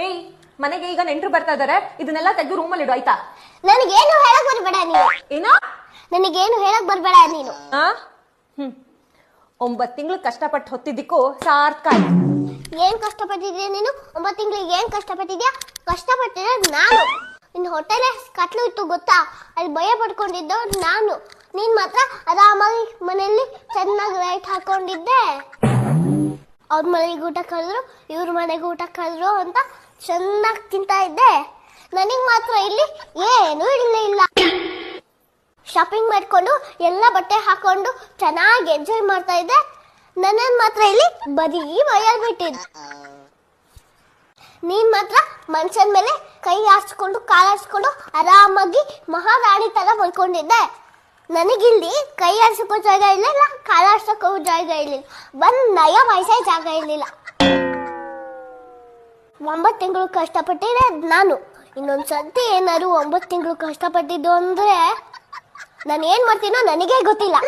ಏಯ್, ಮನೆಗೆ ಈಗ ನೆಂಟರು ಬರ್ತಾ ಇದಾರೆ, ಇದನ್ನೆಲ್ಲ ತೆಗೆದು ರೂಮಲ್ಲಿ ಇಡು ಆಯ್ತಾ? ನನಗೇನು ಹೇಳಕ್ ಬರ್ಬೇಡ ನೀನು. ಏನೋ ನನಗೇನು ಹೇಳಕ್ ಬರ್ಬೇಡ ನೀನು. 9 ತಿಂಗಳು ಕಷ್ಟಪಟ್ಟು ಹೊತ್ತಿದ್ದಕ್ಕೂ ಸಾರ್ಥಕ ಆಯ್ತು. ಏನ್ ಕಷ್ಟಪಟ್ಟಿದ್ಯಾ ನೀನು? 9 ತಿಂಗಳಿಗೆ ಏನ್ ಕಷ್ಟಪಟ್ಟಿದ್ಯಾ? ಕಷ್ಟಪಟ್ಟಿರೋದು ನಾನು. ನಿನ್ನ ಹೊಟ್ಟೆಲೆ ಕತ್ಲು ಇತ್ತು ಗೊತ್ತಾ? ಅಲ್ಲಿ ಭಯ ಪಡ್ಕೊಂಡಿದ್ದು ನಾನು. ನೀನ್ ಮಾತ್ರ ಆರಾಮಾಗಿ ಮನೆಯಲ್ಲಿ ಚೆನ್ನಾಗಿ ಲೈಟ್ ಹಾಕೊಂಡಿದ್ದೆ. ಅವ್ರ ಮನೆಗೆ ಊಟ ಕರೆದ್ರು, ಇವ್ರ ಮನೆಗೆ ಊಟ ಕರೆದ್ರು ಅಂತ ಚೆನ್ನಾಗಿ ತಿಂತಾ ಇದ್ದೆ. ನನಗ್ ಮಾತ್ರ ಇಲ್ಲಿ ಏನೂ ಇಲ್ಲ. ಶಾಪಿಂಗ್ ಮಾಡ್ಕೊಂಡು ಎಲ್ಲ ಬಟ್ಟೆ ಹಾಕೊಂಡು ಚೆನ್ನಾಗಿ ಎಂಜಾಯ್ ಮಾಡ್ತಾ ಇದ್ದೆ. ನನ್ನನ್ ಮಾತ್ರ ಇಲ್ಲಿ ಬರೀ ಬಯಲ್ ಬಿಟ್ಟಿದ್ದು. ನೀನ್ ಮಾತ್ರ ಮನುಷ್ಯನ ಮೇಲೆ ಕೈ ಹಾಸ್ಕೊಂಡು ಕಾಲು ಹಾಸ್ಕೊಂಡು ಆರಾಮಾಗಿ ಮಹಾರಾಣಿ ತರ ಮಲ್ಕೊಂಡಿದ್ದೆ. ನನಗಿಲ್ಲಿ ಕೈ ಆಡ್ಸಕ್ಕೂ ಜಾಗ ಇರಲಿಲ್ಲ, ಕಾಲು ಹಾಡ್ಸಕ್ಕೂ ಜಾಗ ಇರಲಿಲ್ಲ, ನಯ ವಯಸ್ಸೇ ಜಾಗ ಇರಲಿಲ್ಲ. 9 ತಿಂಗಳು ಕಷ್ಟಪಟ್ಟಿದ್ದೆ ನಾನು. ಇನ್ನೊಂದ್ಸತಿ ಏನಾದ್ರು 9 ತಿಂಗಳು ಕಷ್ಟಪಟ್ಟಿದ್ದು ಅಂದ್ರೆ ನಾನು ಏನ್ ಮಾಡ್ತೀನೋ ನನಗೇ ಗೊತ್ತಿಲ್ಲ.